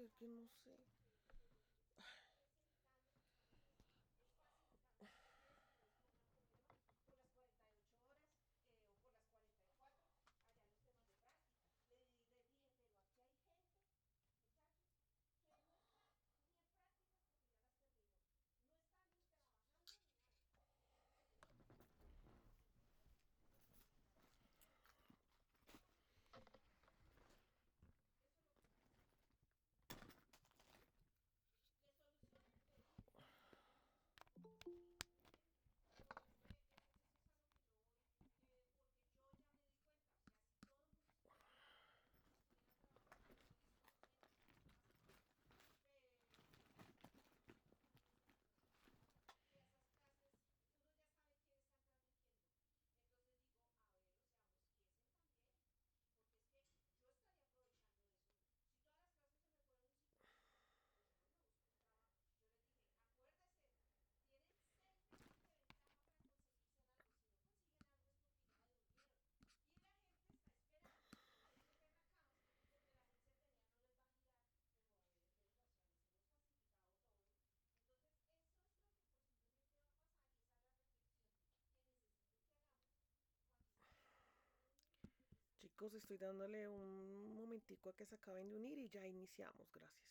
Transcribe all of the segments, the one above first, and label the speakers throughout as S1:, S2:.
S1: hacer que no sé? Chicos, estoy dándole un momentico a que se acaben de unir y ya iniciamos. Gracias.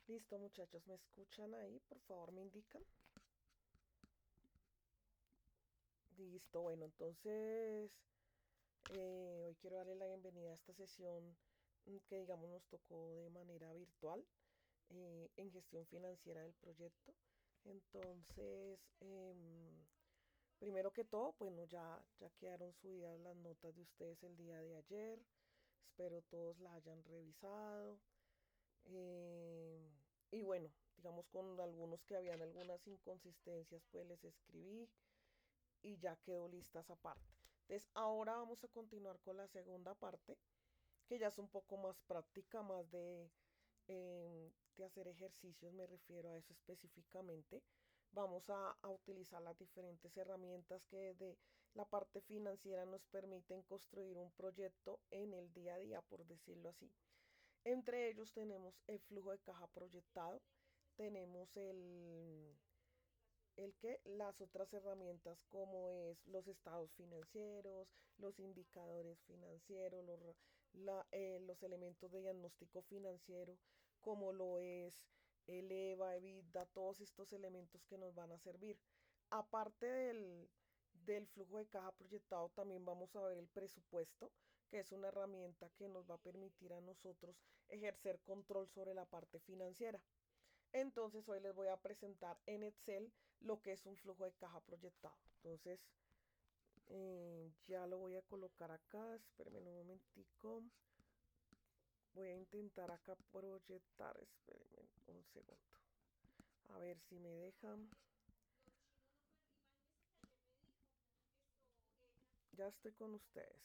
S1: Listo, muchachos, ¿me escuchan ahí? Por favor, me indican. Listo, bueno, entonces hoy quiero darle la bienvenida a esta sesión que digamos nos tocó de manera virtual en gestión financiera del proyecto. Entonces, primero que todo, bueno, ya quedaron subidas las notas de ustedes el día de ayer. Espero todos las hayan revisado. Eh, y bueno, digamos con algunos que habían algunas inconsistencias, pues les escribí y ya quedó lista esa parte. Entonces, ahora vamos a continuar con la segunda parte, que ya es un poco más práctica, más de hacer ejercicios, me refiero a eso específicamente. Vamos a utilizar las diferentes herramientas que desde la parte financiera nos permiten construir un proyecto en el día a día, por decirlo así. Entre ellos tenemos el flujo de caja proyectado, tenemos el que las otras herramientas como es los estados financieros, los indicadores financieros, los elementos de diagnóstico financiero, como lo es el EVA, EBITDA, todos estos elementos que nos van a servir. Aparte del flujo de caja proyectado, también vamos a ver el presupuesto, que es una herramienta que nos va a permitir a nosotros ejercer control sobre la parte financiera. Entonces hoy les voy a presentar en Excel lo que es un flujo de caja proyectado. Entonces ya lo voy a colocar acá. Espérenme un momentico. Voy a intentar acá proyectar. Espérenme un segundo. A ver si me dejan. Ya estoy con ustedes.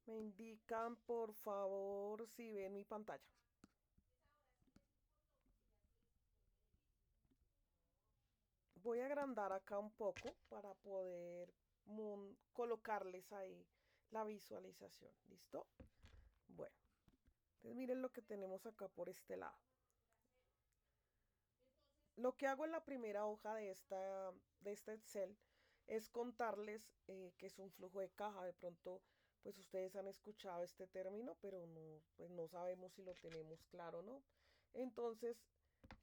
S1: Me indican por favor si ven mi pantalla. Voy a agrandar acá un poco para poder colocarles ahí la visualización. ¿Listo? Bueno, entonces miren lo que tenemos acá por este lado. Lo que hago en la primera hoja de este Excel es contarles que es un flujo de caja. De pronto, pues ustedes han escuchado este término, pero no, pues no sabemos si lo tenemos claro o no. Entonces,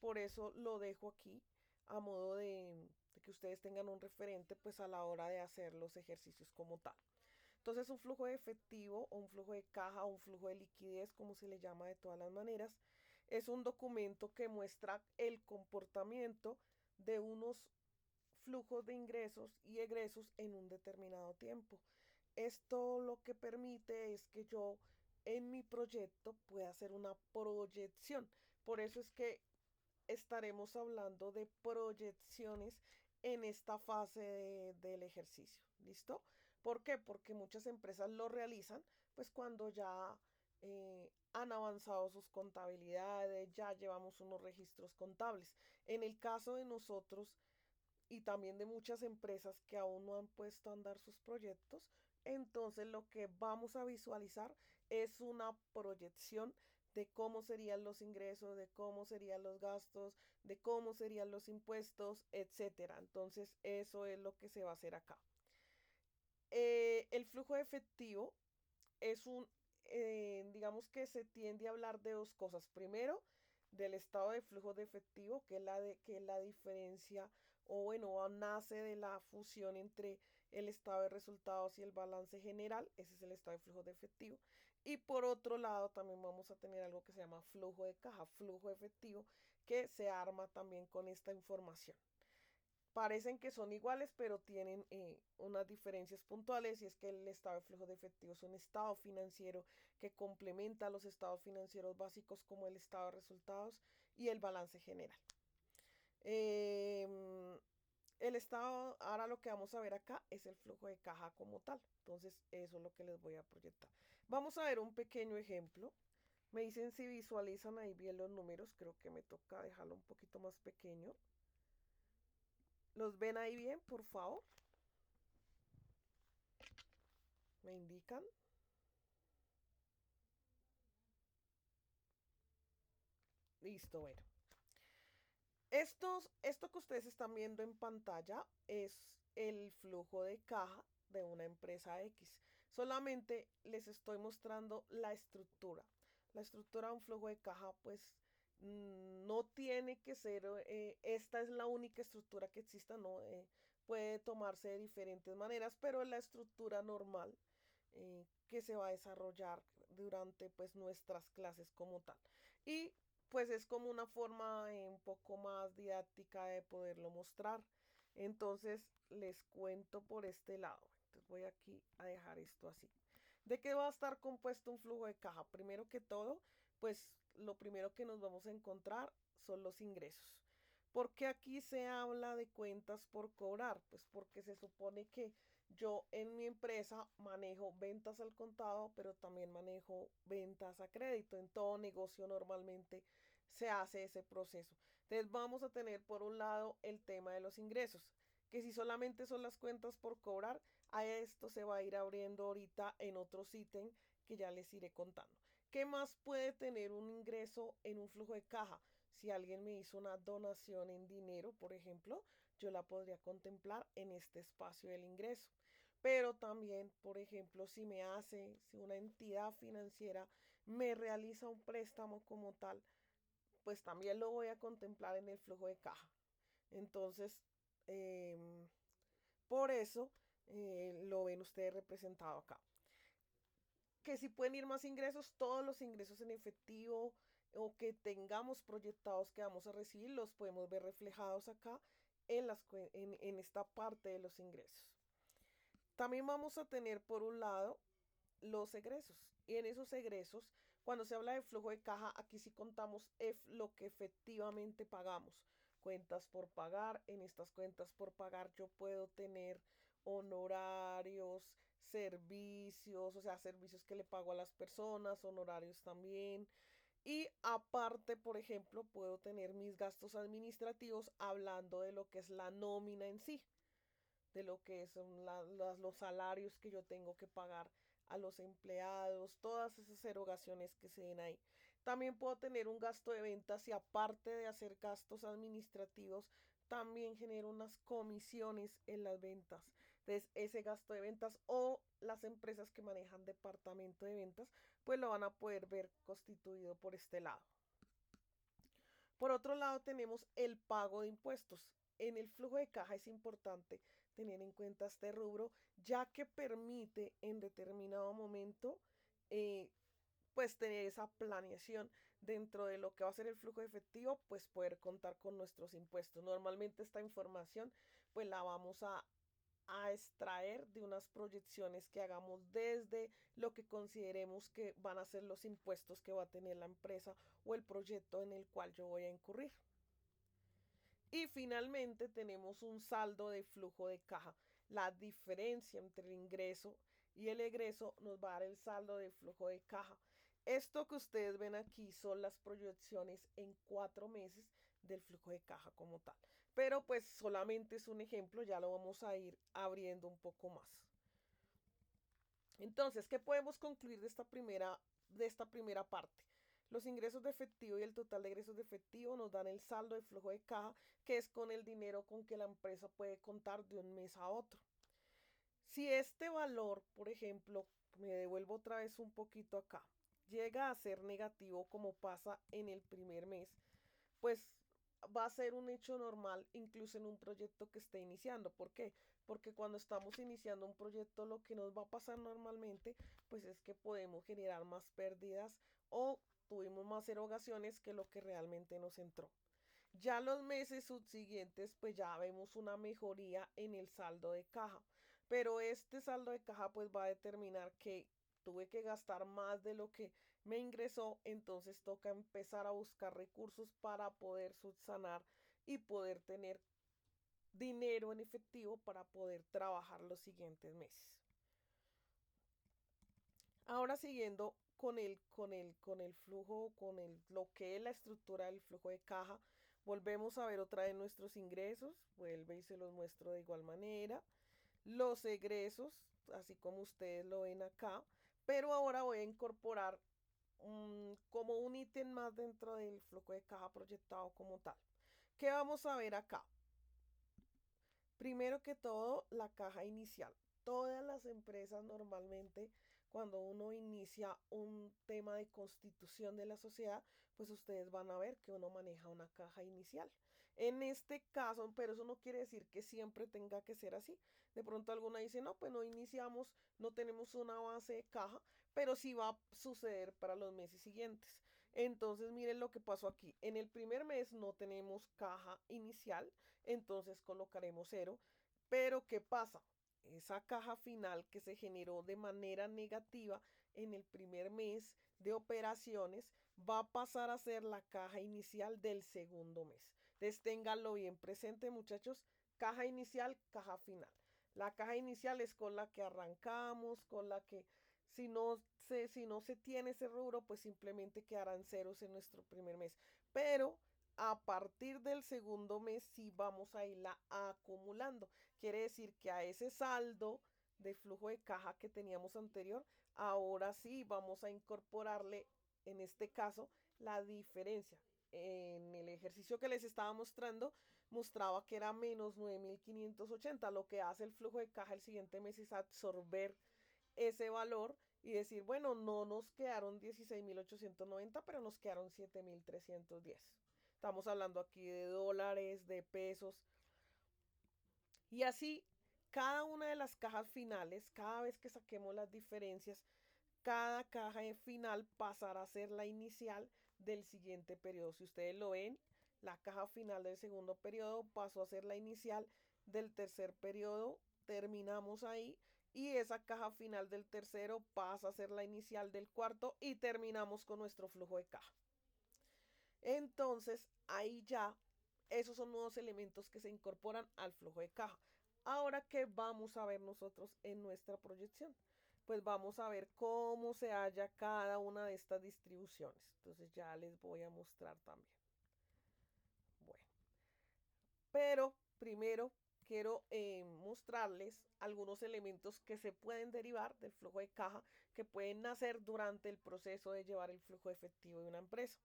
S1: por eso lo dejo aquí a modo de que ustedes tengan un referente pues a la hora de hacer los ejercicios como tal. Entonces, un flujo de efectivo o un flujo de caja o un flujo de liquidez, como se le llama de todas las maneras, es un documento que muestra el comportamiento de unos flujos de ingresos y egresos en un determinado tiempo. Esto lo que permite es que yo en mi proyecto pueda hacer una proyección. Por eso es que estaremos hablando de proyecciones en esta fase del ejercicio. ¿Listo? ¿Por qué? Porque muchas empresas lo realizan pues cuando ya han avanzado sus contabilidades, ya llevamos unos registros contables. En el caso de nosotros y también de muchas empresas que aún no han puesto a andar sus proyectos, entonces lo que vamos a visualizar es una proyección de cómo serían los ingresos, de cómo serían los gastos, de cómo serían los impuestos, etcétera. Entonces eso es lo que se va a hacer acá. El flujo de efectivo es digamos que se tiende a hablar de dos cosas. Primero, del estado de flujo de efectivo, que es la diferencia, o bueno, nace de la fusión entre el estado de resultados y el balance general. Ese es el estado de flujo de efectivo. Y por otro lado, también vamos a tener algo que se llama flujo de caja, flujo de efectivo, que se arma también con esta información. Parecen que son iguales, pero tienen unas diferencias puntuales, y es que el estado de flujo de efectivo es un estado financiero que complementa los estados financieros básicos como el estado de resultados y el balance general. Eh, el estado, ahora lo que vamos a ver acá es el flujo de caja como tal. Entonces, eso es lo que les voy a proyectar. Vamos a ver un pequeño ejemplo. Me dicen si visualizan ahí bien los números. Creo que me toca dejarlo un poquito más pequeño. ¿Los ven ahí bien, por favor? ¿Me indican? Listo, bueno. Esto que ustedes están viendo en pantalla es el flujo de caja de una empresa X. Solamente les estoy mostrando la estructura. La estructura de un flujo de caja, pues no tiene que ser, esta es la única estructura que exista, no, puede tomarse de diferentes maneras, pero es la estructura normal que se va a desarrollar durante pues nuestras clases como tal. Y pues es como una forma un poco más didáctica de poderlo mostrar. Entonces les cuento por este lado. Entonces voy aquí a dejar esto así. ¿De qué va a estar compuesto un flujo de caja? Primero que todo, pues lo primero que nos vamos a encontrar son los ingresos. ¿Por qué aquí se habla de cuentas por cobrar? Pues porque se supone que yo en mi empresa manejo ventas al contado, pero también manejo ventas a crédito. En todo negocio normalmente se hace ese proceso. Entonces vamos a tener por un lado el tema de los ingresos, que si solamente son las cuentas por cobrar, a esto se va a ir abriendo ahorita en otros ítems que ya les iré contando. ¿Qué más puede tener un ingreso en un flujo de caja? Si alguien me hizo una donación en dinero, por ejemplo, yo la podría contemplar en este espacio del ingreso. Pero también, por ejemplo, si una entidad financiera me realiza un préstamo como tal, pues también lo voy a contemplar en el flujo de caja. Entonces, eh, por eso lo ven ustedes representado acá. Que si pueden ir más ingresos, todos los ingresos en efectivo o que tengamos proyectados que vamos a recibir, los podemos ver reflejados acá en esta parte de los ingresos. También vamos a tener por un lado los egresos. Y en esos egresos, cuando se habla de flujo de caja, aquí sí contamos lo que efectivamente pagamos. Cuentas por pagar. En estas cuentas por pagar yo puedo tener honorarios, servicios, o sea, servicios que le pago a las personas, honorarios también. Y aparte, por ejemplo, puedo tener mis gastos administrativos hablando de lo que es la nómina en sí, de lo que son los salarios que yo tengo que pagar a los empleados, todas esas erogaciones que se den ahí. También puedo tener un gasto de ventas y aparte de hacer gastos administrativos, también genero unas comisiones en las ventas. Entonces, ese gasto de ventas o las empresas que manejan departamento de ventas, pues lo van a poder ver constituido por este lado. Por otro lado, tenemos el pago de impuestos. En el flujo de caja es importante tener en cuenta este rubro, ya que permite en determinado momento eh, pues tener esa planeación dentro de lo que va a ser el flujo de efectivo, pues poder contar con nuestros impuestos. Normalmente esta información pues la vamos a extraer de unas proyecciones que hagamos desde lo que consideremos que van a ser los impuestos que va a tener la empresa o el proyecto en el cual yo voy a incurrir. Y finalmente tenemos un saldo de flujo de caja. La diferencia entre el ingreso y el egreso nos va a dar el saldo de flujo de caja. Esto que ustedes ven aquí son las proyecciones en 4 meses del flujo de caja como tal. Pero pues solamente es un ejemplo, ya lo vamos a ir abriendo un poco más. Entonces, ¿qué podemos concluir de esta primera parte? Los ingresos de efectivo y el total de ingresos de efectivo nos dan el saldo de flujo de caja, que es con el dinero con que la empresa puede contar de un mes a otro. Si este valor, por ejemplo, me devuelvo otra vez un poquito acá, llega a ser negativo como pasa en el primer mes, pues va a ser un hecho normal incluso en un proyecto que esté iniciando. ¿Por qué? Porque cuando estamos iniciando un proyecto lo que nos va a pasar normalmente pues es que podemos generar más pérdidas o tuvimos más erogaciones que lo que realmente nos entró. Ya los meses subsiguientes, pues ya vemos una mejoría en el saldo de caja. Pero este saldo de caja pues va a determinar que tuve que gastar más de lo que me ingresó, entonces toca empezar a buscar recursos para poder subsanar y poder tener dinero en efectivo para poder trabajar los siguientes meses. Ahora siguiendo con el flujo, lo que es la estructura del flujo de caja, volvemos a ver otra vez nuestros ingresos, vuelve y se los muestro de igual manera. Los egresos, así como ustedes lo ven acá, pero ahora voy a incorporar como un ítem más dentro del flujo de caja proyectado como tal. ¿Qué vamos a ver acá? Primero que todo, la caja inicial. Todas las empresas normalmente, cuando uno inicia un tema de constitución de la sociedad, pues ustedes van a ver que uno maneja una caja inicial. En este caso, pero eso no quiere decir que siempre tenga que ser así. De pronto alguna dice, no, pues no iniciamos, no tenemos una base de caja, pero sí va a suceder para los meses siguientes. Entonces, miren lo que pasó aquí. En el primer mes no tenemos caja inicial, entonces colocaremos cero. Pero ¿qué pasa? Esa caja final que se generó de manera negativa en el primer mes de operaciones va a pasar a ser la caja inicial del segundo mes. Entonces ténganlo bien presente, muchachos. Caja inicial, caja final. La caja inicial es con la que arrancamos, con la que si no se tiene ese rubro, pues simplemente quedarán ceros en nuestro primer mes. Pero a partir del segundo mes sí vamos a irla acumulando. Quiere decir que a ese saldo de flujo de caja que teníamos anterior, ahora sí vamos a incorporarle, en este caso, la diferencia. En el ejercicio que les estaba mostrando, mostraba que era menos 9.580. Lo que hace el flujo de caja el siguiente mes es absorber ese valor y decir, bueno, no nos quedaron 16.890, pero nos quedaron 7.310. Estamos hablando aquí de dólares, de pesos. Y así, cada una de las cajas finales, cada vez que saquemos las diferencias, cada caja final pasará a ser la inicial del siguiente periodo. Si ustedes lo ven, la caja final del segundo periodo pasó a ser la inicial del tercer periodo. Terminamos ahí. Y esa caja final del tercero pasa a ser la inicial del cuarto y terminamos con nuestro flujo de caja. Entonces, ahí ya, esos son nuevos elementos que se incorporan al flujo de caja. Ahora, ¿qué vamos a ver nosotros en nuestra proyección? Pues vamos a ver cómo se halla cada una de estas distribuciones. Entonces ya les voy a mostrar también. Bueno, pero primero quiero mostrarles algunos elementos que se pueden derivar del flujo de caja, que pueden nacer durante el proceso de llevar el flujo efectivo de una empresa.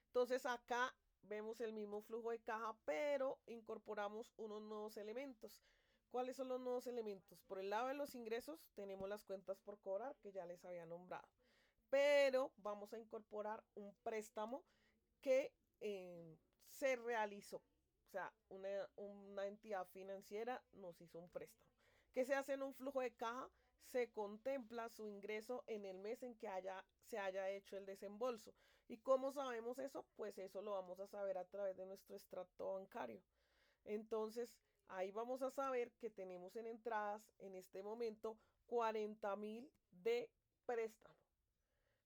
S1: Entonces acá vemos el mismo flujo de caja, pero incorporamos unos nuevos elementos. ¿Cuáles son los nuevos elementos? Por el lado de los ingresos tenemos las cuentas por cobrar, que ya les había nombrado. Pero vamos a incorporar un préstamo que se realizó. O sea, una entidad financiera nos hizo un préstamo. ¿Qué se hace en un flujo de caja? Se contempla su ingreso en el mes en que se haya hecho el desembolso. ¿Y cómo sabemos eso? Pues eso lo vamos a saber a través de nuestro extracto bancario. Entonces, ahí vamos a saber que tenemos en entradas en este momento 40.000 de préstamo.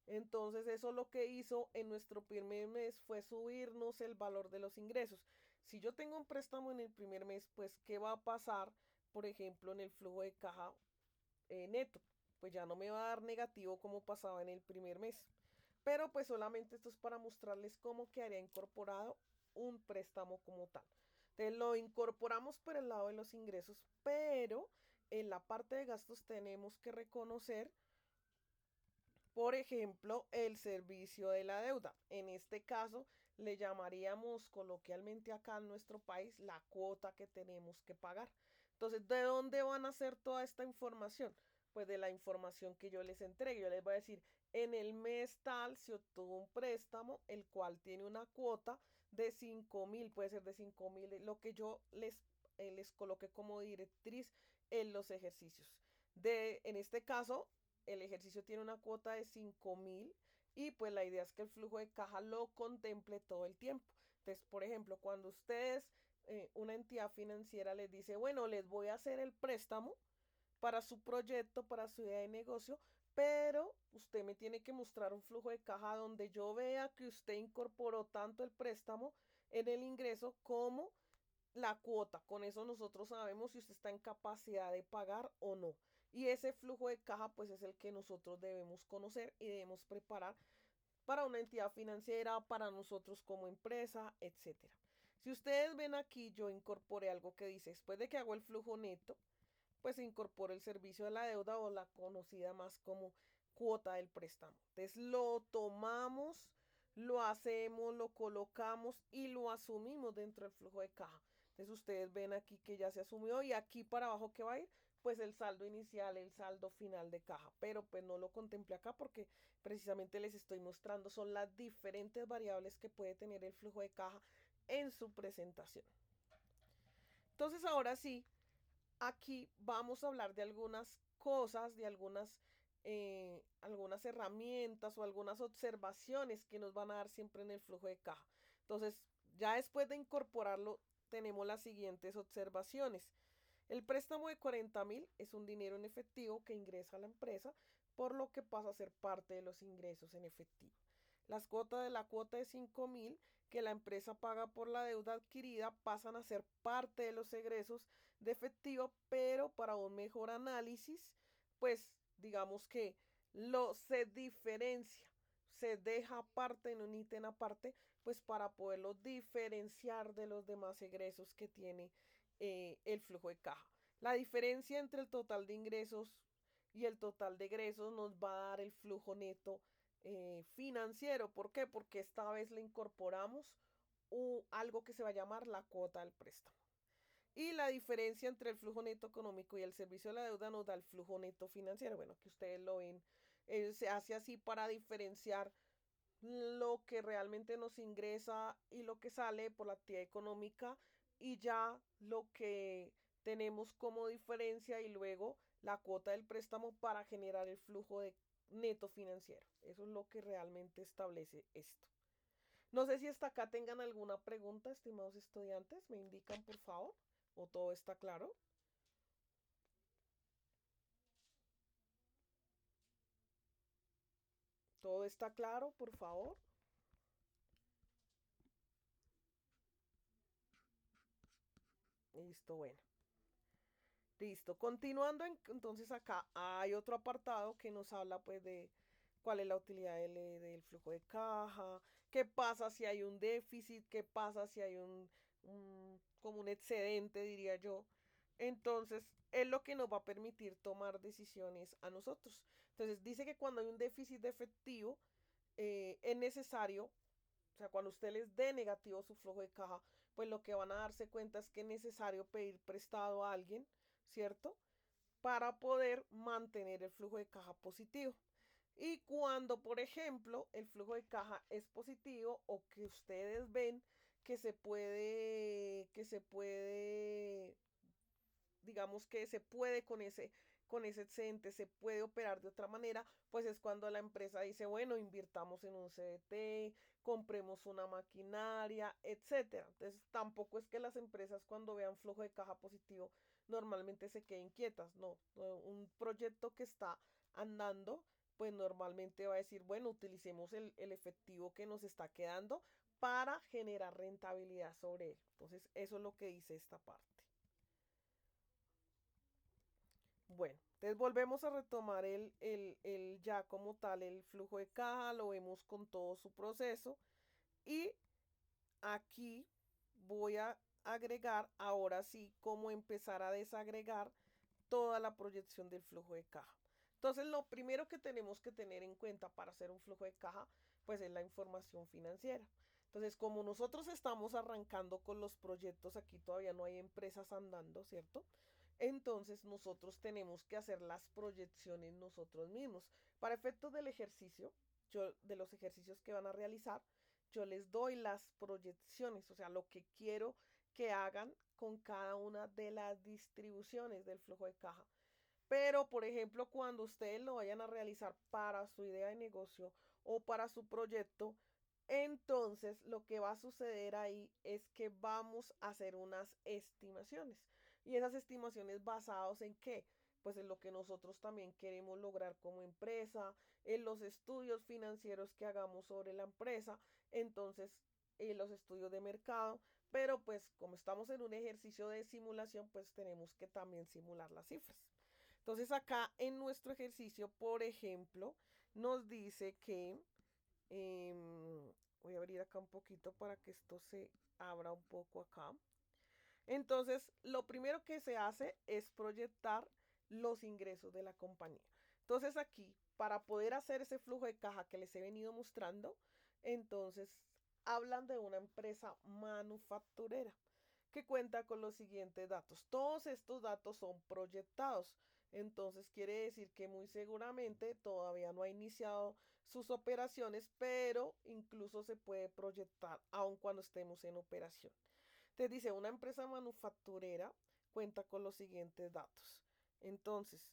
S1: Entonces eso lo que hizo en nuestro primer mes fue subirnos el valor de los ingresos. Si yo tengo un préstamo en el primer mes, pues ¿qué va a pasar, por ejemplo, en el flujo de caja neto? Pues ya no me va a dar negativo como pasaba en el primer mes. Pero pues solamente esto es para mostrarles cómo quedaría incorporado un préstamo como tal. Entonces lo incorporamos por el lado de los ingresos, pero en la parte de gastos tenemos que reconocer, por ejemplo, el servicio de la deuda. En este caso, le llamaríamos coloquialmente acá en nuestro país la cuota que tenemos que pagar. Entonces, ¿de dónde van a ser toda esta información? Pues de la información que yo les entregue. Yo les voy a decir, en el mes tal se obtuvo un préstamo, el cual tiene una cuota de 5.000, puede ser de 5.000, lo que yo les coloque como directriz en los ejercicios. En este caso, el ejercicio tiene una cuota de 5.000 y pues la idea es que el flujo de caja lo contemple todo el tiempo. Entonces, por ejemplo, cuando ustedes, una entidad financiera les dice, bueno, les voy a hacer el préstamo para su proyecto, para su idea de negocio, pero usted me tiene que mostrar un flujo de caja donde yo vea que usted incorporó tanto el préstamo en el ingreso como la cuota. Con eso nosotros sabemos si usted está en capacidad de pagar o no. Y ese flujo de caja pues es el que nosotros debemos conocer y debemos preparar para una entidad financiera, para nosotros como empresa, etcétera. Si ustedes ven aquí, yo incorporé algo que dice, después de que hago el flujo neto, pues incorporo el servicio de la deuda o la conocida más como cuota del préstamo. Entonces lo tomamos, lo hacemos, lo colocamos y lo asumimos dentro del flujo de caja. Entonces ustedes ven aquí que ya se asumió y aquí para abajo que va a ir, pues el saldo inicial, el saldo final de caja. Pero pues no lo contemplé acá porque precisamente les estoy mostrando son las diferentes variables que puede tener el flujo de caja en su presentación. Entonces ahora sí, aquí vamos a hablar de algunas cosas, de algunas herramientas o algunas observaciones que nos van a dar siempre en el flujo de caja. Entonces, ya después de incorporarlo, tenemos las siguientes observaciones. El préstamo de 40.000 es un dinero en efectivo que ingresa a la empresa, por lo que pasa a ser parte de los ingresos en efectivo. Las cuotas de la cuota de 5.000 que la empresa paga por la deuda adquirida pasan a ser parte de los egresos de efectivo, pero para un mejor análisis, pues digamos que se diferencia, se deja aparte en un ítem aparte, pues para poderlo diferenciar de los demás egresos que tiene el flujo de caja. La diferencia entre el total de ingresos y el total de egresos nos va a dar el flujo neto financiero. ¿Por qué? Porque esta vez le incorporamos algo que se va a llamar la cuota del préstamo. Y la diferencia entre el flujo neto económico y el servicio de la deuda nos da el flujo neto financiero. Bueno, que ustedes lo ven, se hace así para diferenciar lo que realmente nos ingresa y lo que sale por la actividad económica y ya lo que tenemos como diferencia y luego la cuota del préstamo para generar el flujo de neto financiero. Eso es lo que realmente establece esto. No sé si hasta acá tengan alguna pregunta, estimados estudiantes. ¿Me indican, por favor? ¿O todo está claro? ¿Todo está claro, por favor? Listo, bueno. Listo. Continuando, entonces acá hay otro apartado que nos habla pues de cuál es la utilidad del flujo de caja, qué pasa si hay un déficit, qué pasa si hay como un excedente, diría yo. Entonces, es lo que nos va a permitir tomar decisiones a nosotros. Entonces, dice que cuando hay un déficit de efectivo, es necesario, o sea, cuando usted les dé negativo su flujo de caja, pues lo que van a darse cuenta es que es necesario pedir prestado a alguien, ¿cierto? Para poder mantener el flujo de caja positivo. Y cuando, por ejemplo, el flujo de caja es positivo o que ustedes ven que se puede, digamos que se puede con ese excedente, se puede operar de otra manera, pues es cuando la empresa dice, bueno, invirtamos en un CDT, compremos una maquinaria, etcétera. Entonces, tampoco es que las empresas cuando vean flujo de caja positivo normalmente se queden quietas, no. Un proyecto que está andando, pues normalmente va a decir, bueno, utilicemos el efectivo que nos está quedando para generar rentabilidad sobre él. Entonces, eso es lo que dice esta parte. Bueno, entonces volvemos a retomar el ya como tal, el flujo de caja, lo vemos con todo su proceso y aquí voy a agregar ahora sí cómo empezar a desagregar toda la proyección del flujo de caja. Entonces, lo primero que tenemos que tener en cuenta para hacer un flujo de caja, pues es la información financiera. Entonces, como nosotros estamos arrancando con los proyectos, aquí todavía no hay empresas andando, ¿cierto? Entonces, nosotros tenemos que hacer las proyecciones nosotros mismos. Para efectos del ejercicio, de los ejercicios que van a realizar, yo les doy las proyecciones, o sea, lo que quiero que hagan con cada una de las distribuciones del flujo de caja. Pero, por ejemplo, cuando ustedes lo vayan a realizar para su idea de negocio o para su proyecto, entonces lo que va a suceder ahí es que vamos a hacer unas estimaciones. Y esas estimaciones basadas en qué? Pues en lo que nosotros también queremos lograr como empresa, en los estudios financieros que hagamos sobre la empresa, entonces en los estudios de mercado, pero pues como estamos en un ejercicio de simulación, pues tenemos que también simular las cifras. Entonces acá en nuestro ejercicio, por ejemplo, nos dice que, voy a abrir acá un poquito para que esto se abra un poco acá. Entonces, lo primero que se hace es proyectar los ingresos de la compañía. Entonces aquí, para poder hacer ese flujo de caja que les he venido mostrando, entonces hablan de una empresa manufacturera que cuenta con los siguientes datos. Todos estos datos son proyectados. Entonces quiere decir que muy seguramente todavía no ha iniciado sus operaciones, pero incluso se puede proyectar aun cuando estemos en operación. Te dice, una empresa manufacturera cuenta con los siguientes datos. Entonces,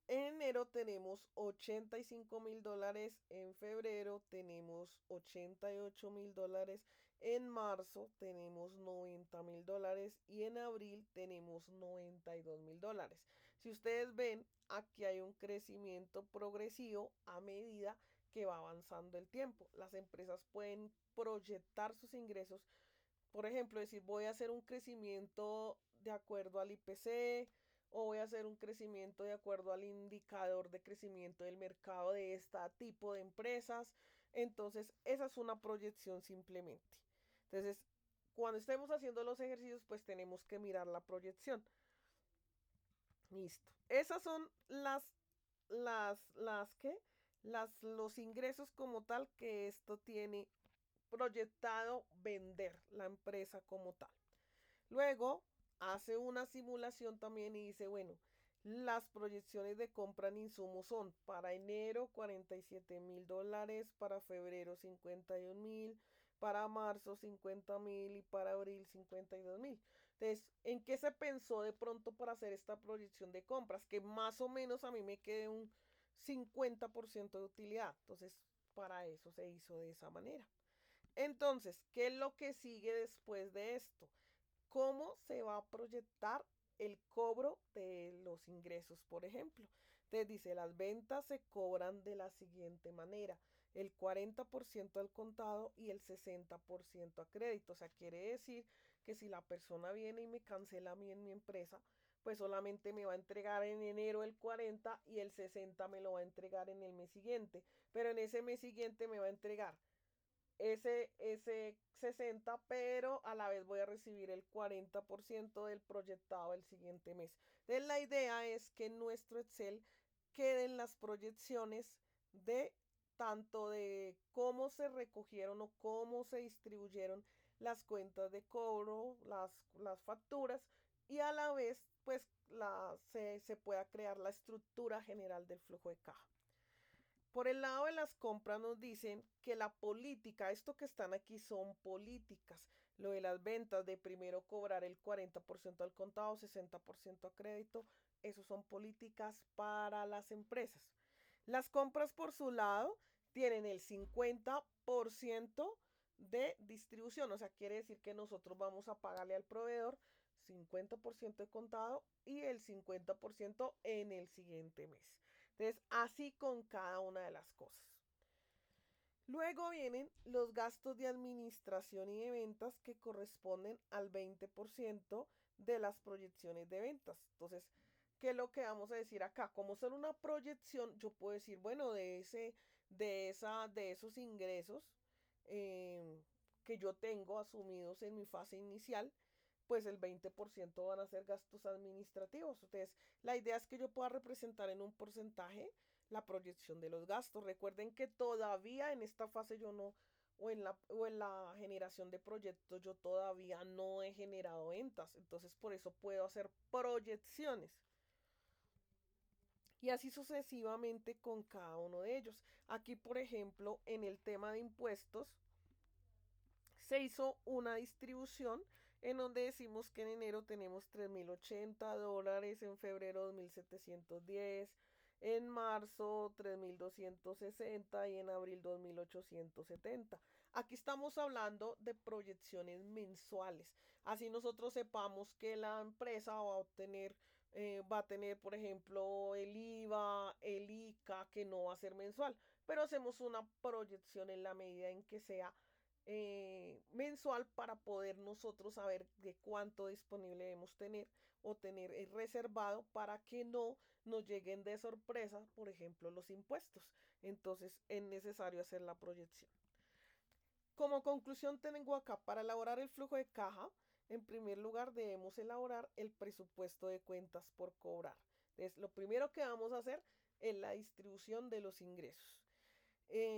S1: en enero tenemos $85.000, en febrero tenemos $88.000, en marzo tenemos $90.000 y en abril tenemos $92.000. Si ustedes ven, aquí hay un crecimiento progresivo a medida que va avanzando el tiempo. Las empresas pueden proyectar sus ingresos, por ejemplo, decir voy a hacer un crecimiento de acuerdo al IPC o voy a hacer un crecimiento de acuerdo al indicador de crecimiento del mercado de este tipo de empresas. Entonces, esa es una proyección simplemente. Entonces, cuando estemos haciendo los ejercicios, pues tenemos que mirar la proyección. Listo. Esas son ¿qué? Los ingresos como tal que esto tiene proyectado vender la empresa como tal. Luego hace una simulación también y dice, bueno, las proyecciones de compra en insumos son para enero $47.000, para febrero 51.000, para marzo 50.000 y para abril 52.000. Entonces, ¿en qué se pensó de pronto para hacer esta proyección de compras? Que más o menos a mí me quede un 50% de utilidad. Entonces, para eso se hizo de esa manera. Entonces, ¿qué es lo que sigue después de esto? ¿Cómo se va a proyectar el cobro de los ingresos, por ejemplo? Entonces dice, las ventas se cobran de la siguiente manera: el 40% al contado y el 60% a crédito. O sea, quiere decir que si la persona viene y me cancela a mí en mi empresa, pues solamente me va a entregar en enero el 40 y el 60 me lo va a entregar en el mes siguiente. Pero en ese mes siguiente me va a entregar ese 60, pero a la vez voy a recibir el 40% del proyectado el siguiente mes. Entonces la idea es que en nuestro Excel queden las proyecciones de tanto de cómo se recogieron o cómo se distribuyeron las cuentas de cobro, las facturas, y a la vez pues se pueda crear la estructura general del flujo de caja. Por el lado de las compras nos dicen que la política, esto que están aquí son políticas. Lo de las ventas, de primero cobrar el 40% al contado, 60% a crédito, eso son políticas para las empresas. Las compras por su lado tienen el 50% de distribución, o sea, quiere decir que nosotros vamos a pagarle al proveedor 50% de contado y el 50% en el siguiente mes. Entonces, así con cada una de las cosas. Luego vienen los gastos de administración y de ventas que corresponden al 20% de las proyecciones de ventas. Entonces, ¿qué es lo que vamos a decir acá? Como son una proyección, yo puedo decir, bueno, de esos ingresos que yo tengo asumidos en mi fase inicial, pues el 20% van a ser gastos administrativos. Entonces, la idea es que yo pueda representar en un porcentaje la proyección de los gastos. Recuerden que todavía en esta fase yo no, o en la generación de proyectos, yo todavía no he generado ventas. Entonces, por eso puedo hacer proyecciones. Y así sucesivamente con cada uno de ellos. Aquí, por ejemplo, en el tema de impuestos, se hizo una distribución en donde decimos que en enero tenemos $3.080, en febrero 2.710, en marzo 3.260 y en abril 2.870. Aquí estamos hablando de proyecciones mensuales. Así nosotros sepamos que la empresa va a tener, por ejemplo, el IVA, el ICA, que no va a ser mensual, pero hacemos una proyección en la medida en que sea mensual para poder nosotros saber de cuánto disponible debemos tener o tener reservado para que no nos lleguen de sorpresa, por ejemplo, los impuestos. Entonces es necesario hacer la proyección. Como conclusión tengo acá, para elaborar el flujo de caja, en primer lugar debemos elaborar el presupuesto de cuentas por cobrar. Entonces, lo primero que vamos a hacer en la distribución de los ingresos.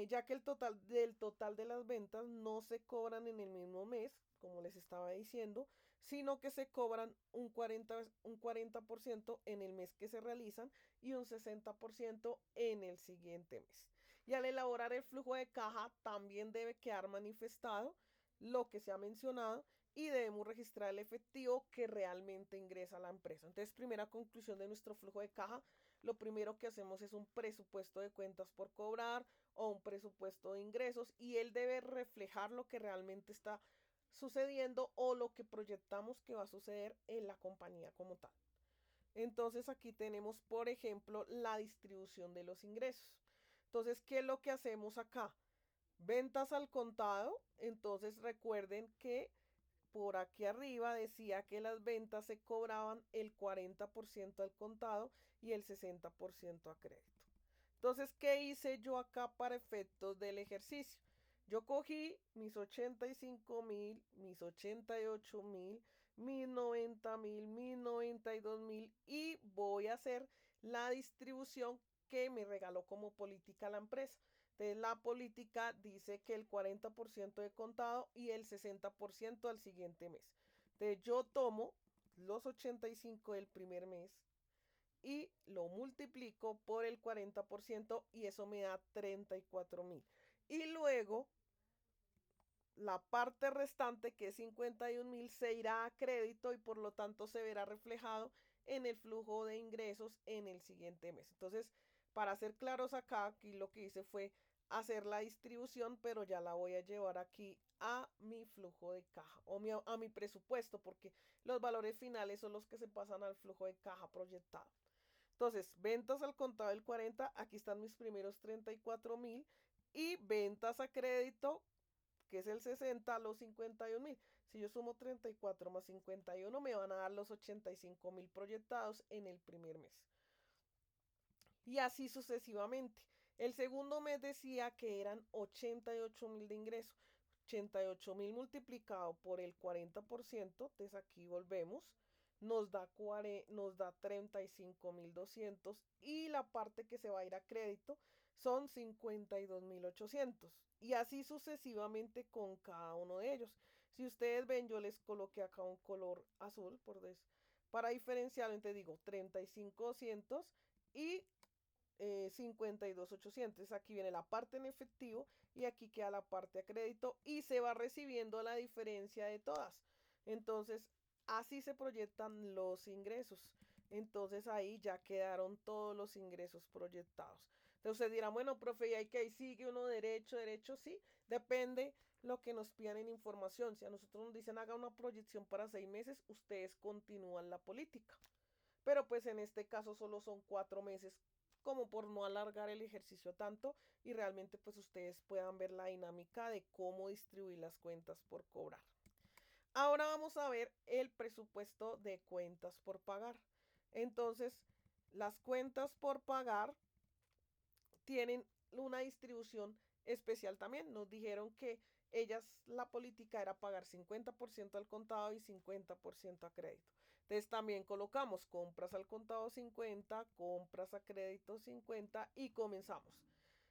S1: Ya que el total de las ventas no se cobran en el mismo mes, como les estaba diciendo, sino que se cobran un 40% en el mes que se realizan y un 60% en el siguiente mes. Y al elaborar el flujo de caja también debe quedar manifestado lo que se ha mencionado y debemos registrar el efectivo que realmente ingresa a la empresa. Entonces, primera conclusión de nuestro flujo de caja, lo primero que hacemos es un presupuesto de cuentas por cobrar o un presupuesto de ingresos y él debe reflejar lo que realmente está sucediendo o lo que proyectamos que va a suceder en la compañía como tal. Entonces aquí tenemos, por ejemplo, la distribución de los ingresos. Entonces, ¿qué es lo que hacemos acá? Ventas al contado. Entonces recuerden que por aquí arriba decía que las ventas se cobraban el 40% al contado y el 60% a crédito. Entonces, ¿qué hice yo acá para efectos del ejercicio? Yo cogí mis 85.000, mis 88.000, mis 90.000, mis 92.000 y voy a hacer la distribución que me regaló como política la empresa. Entonces, la política dice que el 40% de contado y el 60% al siguiente mes. Entonces, yo tomo los 85 del primer mes y lo multiplico por el 40% y eso me da 34.000. Y luego la parte restante, que es 51.000, se irá a crédito y por lo tanto se verá reflejado en el flujo de ingresos en el siguiente mes. Entonces, para ser claros acá, aquí lo que hice fue hacer la distribución, pero ya la voy a llevar aquí a mi flujo de caja o a mi presupuesto, porque los valores finales son los que se pasan al flujo de caja proyectado. Entonces, ventas al contado del 40, aquí están mis primeros 34.000 y ventas a crédito, que es el 60, los 51.000. Si yo sumo 34 más 51, me van a dar los 85.000 proyectados en el primer mes. Y así sucesivamente. El segundo mes decía que eran 88.000 de ingreso. 88.000 multiplicado por el 40%, entonces aquí volvemos, nos da 35.200 y la parte que se va a ir a crédito son 52.800 y así sucesivamente con cada uno de ellos. Si ustedes ven, yo les coloqué acá un color azul para diferenciarlo, entonces digo 35.200 y 52.800. Aquí viene la parte en efectivo y aquí queda la parte a crédito y se va recibiendo la diferencia de todas. Entonces, así se proyectan los ingresos. Entonces ahí ya quedaron todos los ingresos proyectados. Entonces usted dirá, bueno, profe, ¿y hay que sigue uno derecho, derecho? Sí, depende lo que nos pidan en información. Si a nosotros nos dicen haga una proyección para 6 meses, ustedes continúan la política. Pero pues en este caso solo son 4 meses como por no alargar el ejercicio tanto y realmente pues ustedes puedan ver la dinámica de cómo distribuir las cuentas por cobrar. Ahora vamos a ver el presupuesto de cuentas por pagar. Entonces, las cuentas por pagar tienen una distribución especial también. Nos dijeron que la política era pagar 50% al contado y 50% a crédito. Entonces también colocamos compras al contado 50, compras a crédito 50 y comenzamos.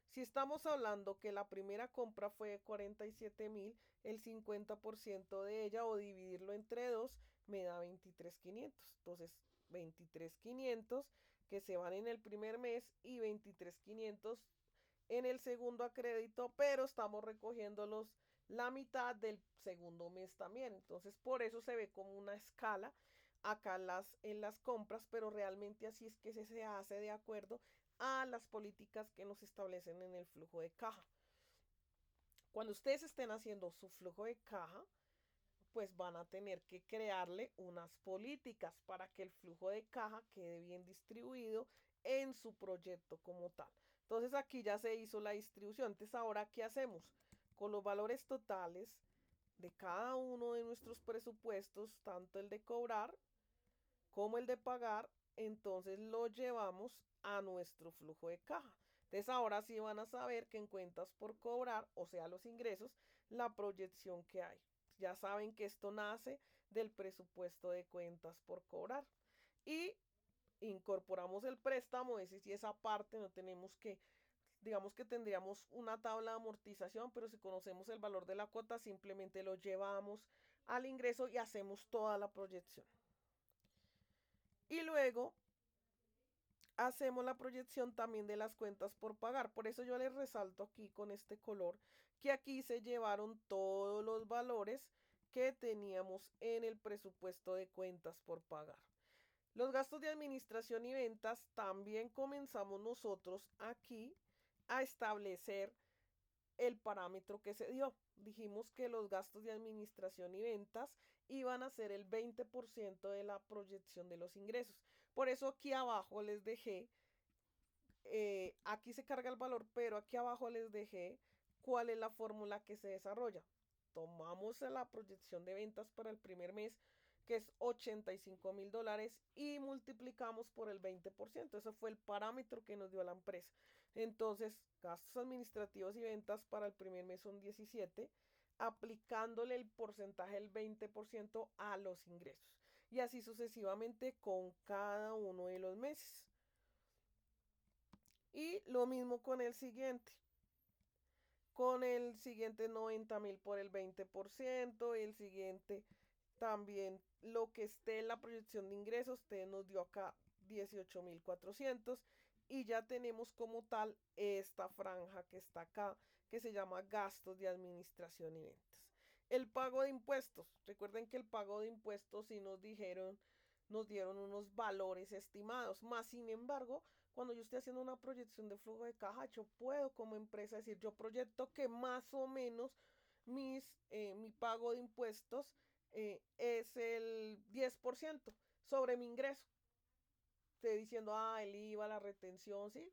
S1: Si estamos hablando que la primera compra fue de 47.000, el 50% de ella o dividirlo entre dos me da 23.500. Entonces, 23.500 que se van en el primer mes y 23.500 en el segundo a crédito, pero estamos recogiéndolos la mitad del segundo mes también. Entonces, por eso se ve como una escala acá en las compras, pero realmente así es que se hace de acuerdo a las políticas que nos establecen en el flujo de caja. Cuando ustedes estén haciendo su flujo de caja, pues van a tener que crearle unas políticas para que el flujo de caja quede bien distribuido en su proyecto como tal. Entonces aquí ya se hizo la distribución. Entonces ahora, ¿qué hacemos? Con los valores totales de cada uno de nuestros presupuestos, tanto el de cobrar como el de pagar, entonces lo llevamos a nuestro flujo de caja. Entonces ahora sí van a saber que en cuentas por cobrar, o sea, los ingresos, la proyección que hay. Ya saben que esto nace del presupuesto de cuentas por cobrar. Y incorporamos el préstamo, ese sí es aparte, no tenemos que, digamos que tendríamos una tabla de amortización, pero si conocemos el valor de la cuota, simplemente lo llevamos al ingreso y hacemos toda la proyección. Y luego hacemos la proyección también de las cuentas por pagar. Por eso yo les resalto aquí con este color que aquí se llevaron todos los valores que teníamos en el presupuesto de cuentas por pagar. Los gastos de administración y ventas también comenzamos nosotros aquí a establecer el parámetro que se dio. Dijimos que los gastos de administración y ventas iban a ser el 20% de la proyección de los ingresos. Por eso aquí abajo les dejé, aquí se carga el valor, pero aquí abajo les dejé cuál es la fórmula que se desarrolla. Tomamos la proyección de ventas para el primer mes, que es $85,000, y multiplicamos por el 20%. Ese fue el parámetro que nos dio la empresa. Entonces, gastos administrativos y ventas para el primer mes son 17, aplicándole el porcentaje del 20% a los ingresos. Y así sucesivamente con cada uno de los meses. Y lo mismo con el siguiente. Con el siguiente 90,000 por el 20%, el siguiente también lo que esté en la proyección de ingresos, usted nos dio acá 18,400 y ya tenemos como tal esta franja que está acá, que se llama gastos de administración y ventas. El pago de impuestos. Recuerden que el pago de impuestos sí nos dieron unos valores estimados. Más sin embargo, cuando yo estoy haciendo una proyección de flujo de caja, yo puedo como empresa decir, yo proyecto que más o menos mi pago de impuestos es el 10% sobre mi ingreso. Estoy diciendo, el IVA, la retención, ¿sí?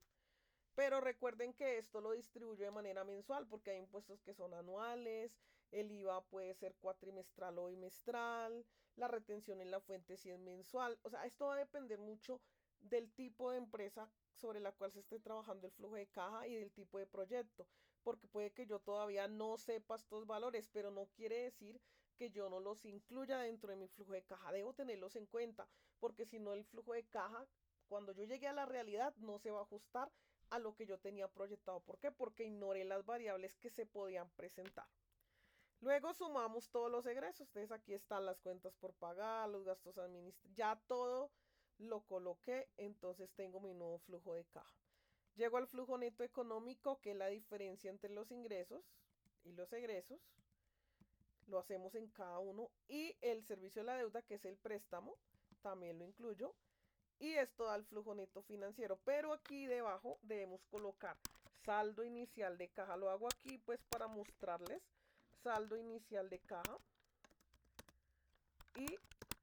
S1: Pero recuerden que esto lo distribuyo de manera mensual porque hay impuestos que son anuales, el IVA puede ser cuatrimestral o bimestral, la retención en la fuente sí es mensual. O sea, esto va a depender mucho del tipo de empresa sobre la cual se esté trabajando el flujo de caja y del tipo de proyecto, porque puede que yo todavía no sepa estos valores, pero no quiere decir que yo no los incluya dentro de mi flujo de caja. Debo tenerlos en cuenta, porque si no el flujo de caja, cuando yo llegue a la realidad, no se va a ajustar a lo que yo tenía proyectado. ¿Por qué? Porque ignoré las variables que se podían presentar. Luego sumamos todos los egresos. Entonces aquí están las cuentas por pagar, los gastos administrativos. Ya todo lo coloqué, entonces tengo mi nuevo flujo de caja. Llego al flujo neto económico, que es la diferencia entre los ingresos y los egresos. Lo hacemos en cada uno. Y el servicio de la deuda, que es el préstamo, también lo incluyo. Y esto da el flujo neto financiero. Pero aquí debajo debemos colocar saldo inicial de caja. Lo hago aquí pues para mostrarles. Saldo inicial de caja. Y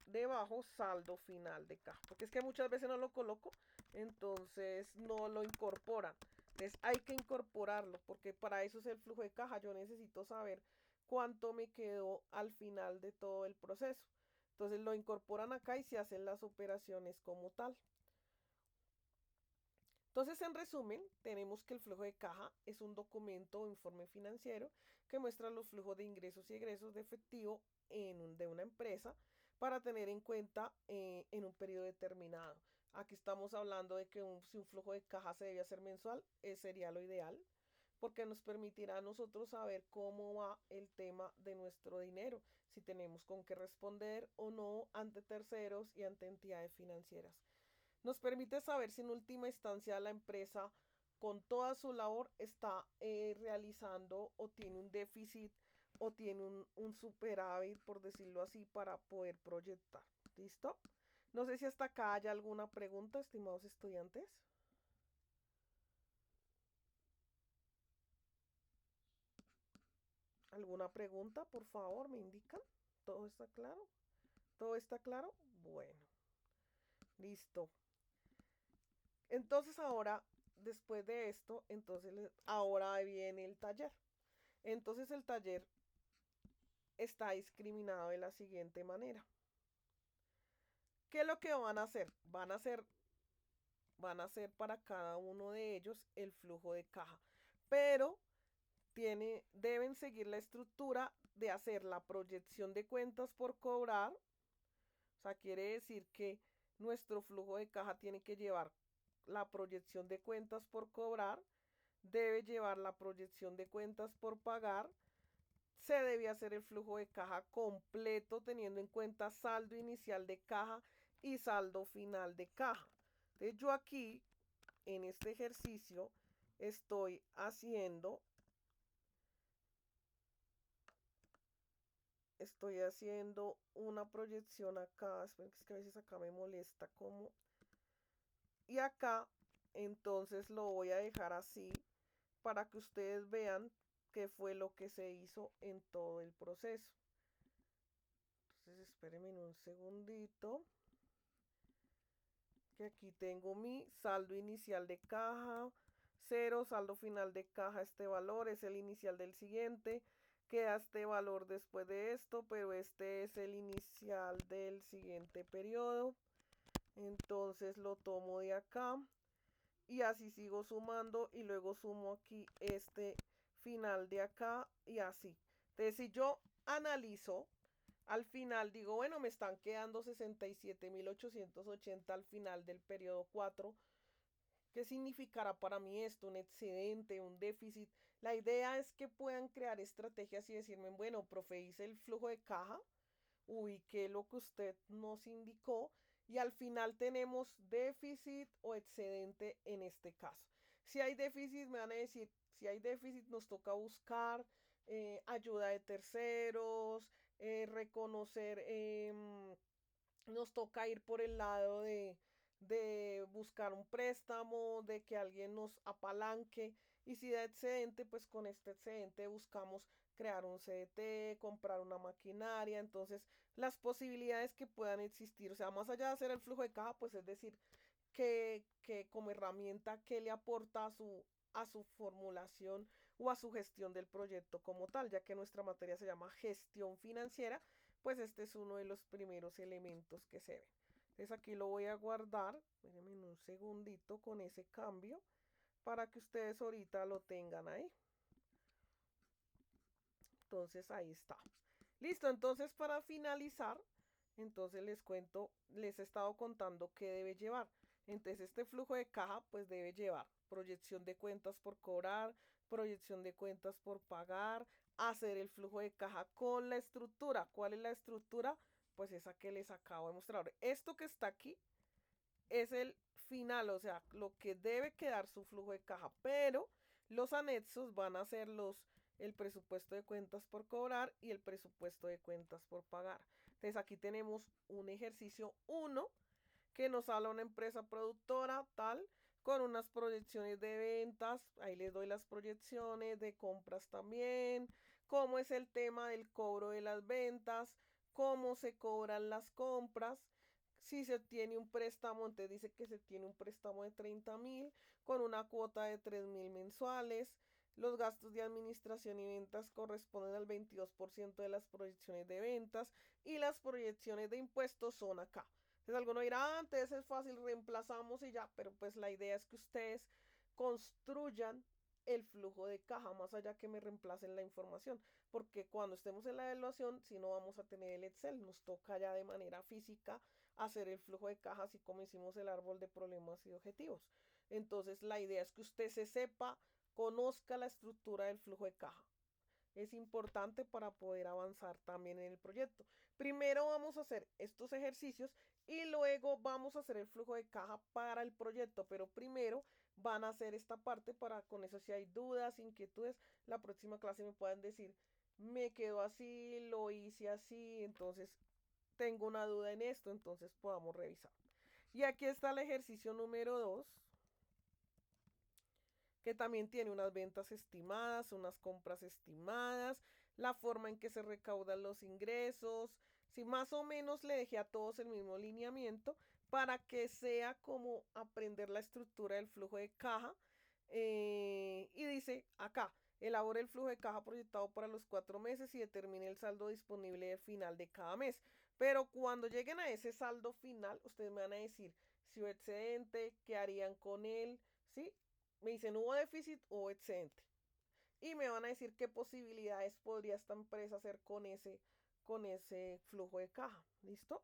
S1: debajo saldo final de caja. Porque es que muchas veces no lo coloco. Entonces no lo incorporan. Entonces hay que incorporarlo. Porque para eso es el flujo de caja. Yo necesito saber cuánto me quedó al final de todo el proceso. Entonces lo incorporan acá y se hacen las operaciones como tal. Entonces, en resumen, tenemos que el flujo de caja es un documento o informe financiero que muestra los flujos de ingresos y egresos de efectivo de una empresa para tener en cuenta en un periodo determinado. Aquí estamos hablando de que si un flujo de caja se debe hacer mensual, sería lo ideal, porque nos permitirá a nosotros saber cómo va el tema de nuestro dinero, si tenemos con qué responder o no ante terceros y ante entidades financieras. Nos permite saber si en última instancia la empresa con toda su labor está realizando o tiene un déficit o tiene un superávit, por decirlo así, para poder proyectar. ¿Listo? No sé si hasta acá hay alguna pregunta, estimados estudiantes. ¿Alguna pregunta? Por favor, me indican. ¿Todo está claro? ¿Todo está claro? Bueno, listo. Entonces ahora, después de esto, entonces ahora viene el taller. Entonces el taller está discriminado de la siguiente manera. ¿Qué es lo que van a hacer? Van a hacer para cada uno de ellos el flujo de caja. Pero deben seguir la estructura de hacer la proyección de cuentas por cobrar. O sea, quiere decir que nuestro flujo de caja tiene que llevar la proyección de cuentas por cobrar, debe llevar la proyección de cuentas por pagar, se debe hacer el flujo de caja completo teniendo en cuenta saldo inicial de caja y saldo final de caja. Entonces yo aquí en este ejercicio estoy haciendo una proyección acá. Esperen, que es que a veces acá me molesta como. Y acá entonces lo voy a dejar así para que ustedes vean qué fue lo que se hizo en todo el proceso. Entonces espérenme un segundito, que aquí tengo mi saldo inicial de caja, 0, saldo final de caja, este valor es el inicial del siguiente, queda este valor después de esto, pero este es el inicial del siguiente periodo. Entonces lo tomo de acá y así sigo sumando y luego sumo aquí este final de acá y así. Entonces si yo analizo, al final digo, bueno, me están quedando 67.880 al final del periodo 4. ¿Qué significará para mí esto? Un excedente, un déficit. La idea es que puedan crear estrategias y decirme, bueno, profe, hice el flujo de caja, ubiqué lo que usted nos indicó y al final tenemos déficit o excedente en este caso. Si hay déficit, me van a decir, si hay déficit nos toca buscar ayuda de terceros, reconocer, nos toca ir por el lado de buscar un préstamo, de que alguien nos apalanque. Y si da excedente, pues con este excedente buscamos crear un CDT, comprar una maquinaria. Entonces, las posibilidades que puedan existir, o sea, más allá de hacer el flujo de caja, pues es decir, que como herramienta, que le aporta a su formulación o a su gestión del proyecto como tal, ya que nuestra materia se llama gestión financiera, pues este es uno de los primeros elementos que se ven. Entonces aquí lo voy a guardar, déjenme un segundito con ese cambio para que ustedes ahorita lo tengan ahí. Entonces ahí está. Listo, entonces para finalizar, entonces les cuento, les he estado contando qué debe llevar. Entonces este flujo de caja pues debe llevar proyección de cuentas por cobrar, proyección de cuentas por pagar, hacer el flujo de caja con la estructura. ¿Cuál es la estructura? Pues esa que les acabo de mostrar. Esto que está aquí es el final, o sea, lo que debe quedar su flujo de caja, pero los anexos van a ser el presupuesto de cuentas por cobrar y el presupuesto de cuentas por pagar. Entonces aquí tenemos un ejercicio 1 que nos habla una empresa productora tal con unas proyecciones de ventas, ahí les doy las proyecciones de compras también, cómo es el tema del cobro de las ventas, cómo se cobran las compras, si se tiene un préstamo, entonces dice que se tiene un préstamo de 30.000 con una cuota de 3.000 mensuales. Los gastos de administración y ventas corresponden al 22% de las proyecciones de ventas y las proyecciones de impuestos son acá. Entonces alguno dirá, ah, antes es fácil, reemplazamos y ya, pero pues la idea es que ustedes construyan el flujo de caja, más allá que me reemplacen la información, porque cuando estemos en la evaluación, si no vamos a tener el Excel, nos toca ya de manera física hacer el flujo de caja, así como hicimos el árbol de problemas y objetivos. Entonces la idea es que usted se sepa, conozca la estructura del flujo de caja. Es importante para poder avanzar también en el proyecto. Primero vamos a hacer estos ejercicios y luego vamos a hacer el flujo de caja para el proyecto, pero primero van a hacer esta parte para con eso si hay dudas, inquietudes, la próxima clase me puedan decir, me quedó así, lo hice así, entonces tengo una duda en esto, entonces podamos revisar. Y aquí está el ejercicio número 2 que también tiene unas ventas estimadas, unas compras estimadas, la forma en que se recaudan los ingresos. Si más o menos le dejé a todos el mismo lineamiento para que sea como aprender la estructura del flujo de caja. Y dice acá, elabore el flujo de caja proyectado para los 4 meses y determine el saldo disponible al final de cada mes. Pero cuando lleguen a ese saldo final, ustedes me van a decir si hubo excedente, qué harían con él, ¿sí? Me dicen, ¿hubo déficit o excedente? Y me van a decir qué posibilidades podría esta empresa hacer con ese flujo de caja. ¿Listo?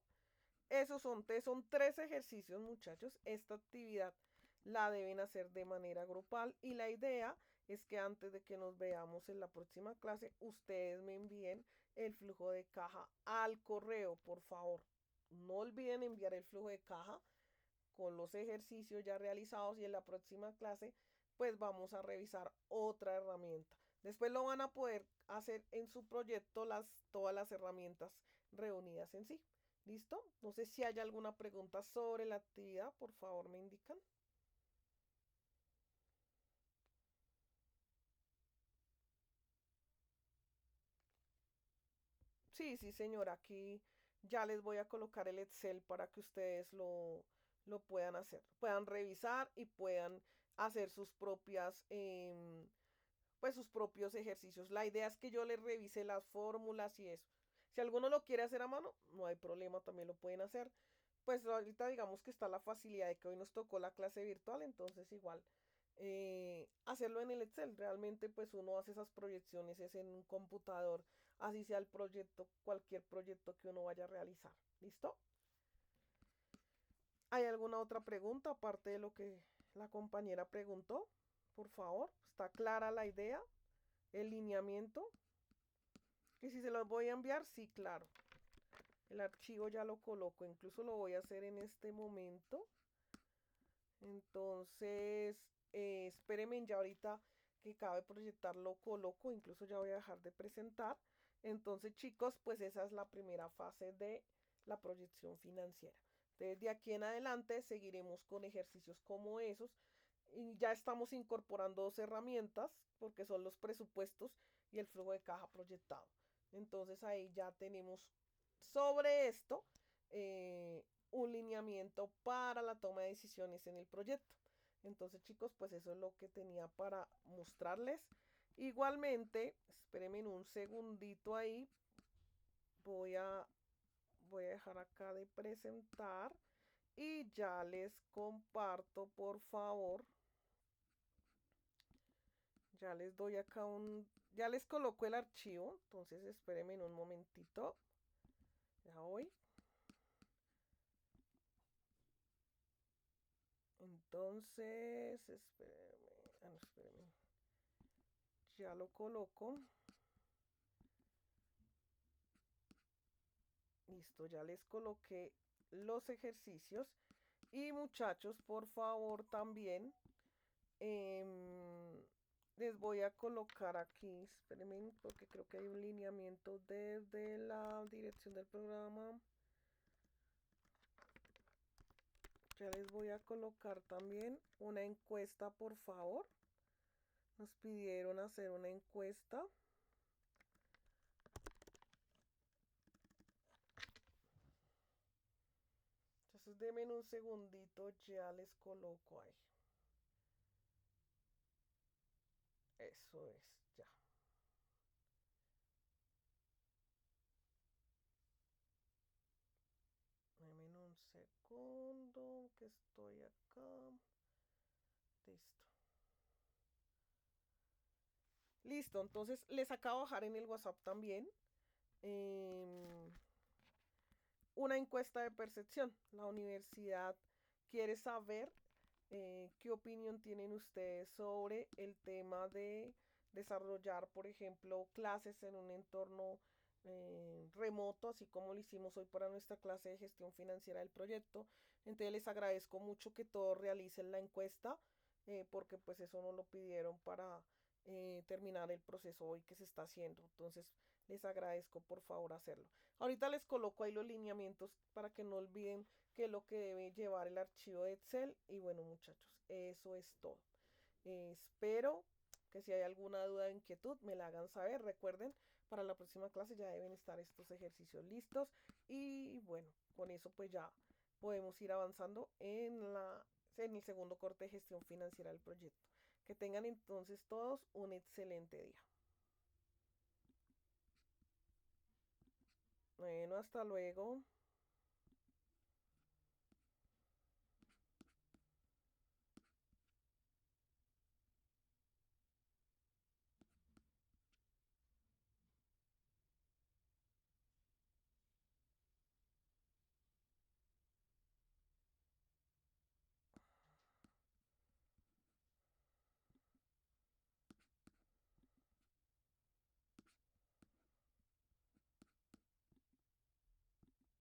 S1: Son 3 ejercicios, muchachos. Esta actividad la deben hacer de manera grupal y la idea es que antes de que nos veamos en la próxima clase, ustedes me envíen el flujo de caja al correo, por favor. No olviden enviar el flujo de caja con los ejercicios ya realizados y en la próxima clase pues vamos a revisar otra herramienta. Después lo van a poder hacer en su proyecto todas las herramientas reunidas en sí. ¿Listo? No sé si hay alguna pregunta sobre la actividad, por favor me indican. Sí, sí, señora, aquí ya les voy a colocar el Excel para que ustedes lo puedan hacer, puedan revisar y puedan hacer sus propias, pues sus propios ejercicios. La idea es que yo les revise las fórmulas y eso. Si alguno lo quiere hacer a mano, no hay problema, también lo pueden hacer. Pues ahorita digamos que está la facilidad de que hoy nos tocó la clase virtual, entonces igual hacerlo en el Excel. Realmente pues uno hace esas proyecciones es en un computador, así sea el proyecto, cualquier proyecto que uno vaya a realizar. ¿Listo? ¿Hay alguna otra pregunta aparte de lo que la compañera preguntó? Por favor, ¿está clara la idea? ¿El lineamiento? Que si se los voy a enviar, sí, claro. El archivo ya lo coloco, incluso lo voy a hacer en este momento. Entonces, espérenme, ya ahorita que acabe de proyectar lo coloco, incluso ya voy a dejar de presentar. Entonces, chicos, pues esa es la primera fase de la proyección financiera. Entonces, de aquí en adelante seguiremos con ejercicios como esos. Y ya estamos incorporando 2 herramientas, porque son los presupuestos y el flujo de caja proyectado. Entonces, ahí ya tenemos sobre esto un lineamiento para la toma de decisiones en el proyecto. Entonces, chicos, pues eso es lo que tenía para mostrarles. Igualmente, espérenme un segundito ahí. Voy a, voy a dejar acá de presentar y ya les comparto, por favor. Ya les doy acá ya les coloco el archivo. Entonces, espérenme un momentito. Ya voy. Entonces, espérenme. Ah, no, espérenme. Ya lo coloco. Listo, ya les coloqué los ejercicios. Y muchachos, por favor, también les voy a colocar aquí, espérenme, porque creo que hay un lineamiento desde la dirección del programa. Ya les voy a colocar también una encuesta, por favor. Nos pidieron hacer una encuesta. Entonces, denme un segundito, ya les coloco ahí. Eso es, ya. Denme un segundo, que estoy acá. Listo. Listo, entonces les acabo de bajar en el WhatsApp también una encuesta de percepción. La universidad quiere saber qué opinión tienen ustedes sobre el tema de desarrollar, por ejemplo, clases en un entorno remoto, así como lo hicimos hoy para nuestra clase de gestión financiera del proyecto. Entonces les agradezco mucho que todos realicen la encuesta, porque pues eso nos lo pidieron para terminar el proceso hoy que se está haciendo. Entonces les agradezco por favor hacerlo. Ahorita les coloco ahí los lineamientos para que no olviden qué es lo que debe llevar el archivo de Excel. Y bueno, muchachos, eso es todo. Espero que si hay alguna duda o inquietud me la hagan saber. Recuerden, para la próxima clase ya deben estar estos ejercicios listos. Y bueno, con eso pues ya podemos ir avanzando en el segundo corte de gestión financiera del proyecto. Que tengan entonces todos un excelente día. Bueno, hasta luego.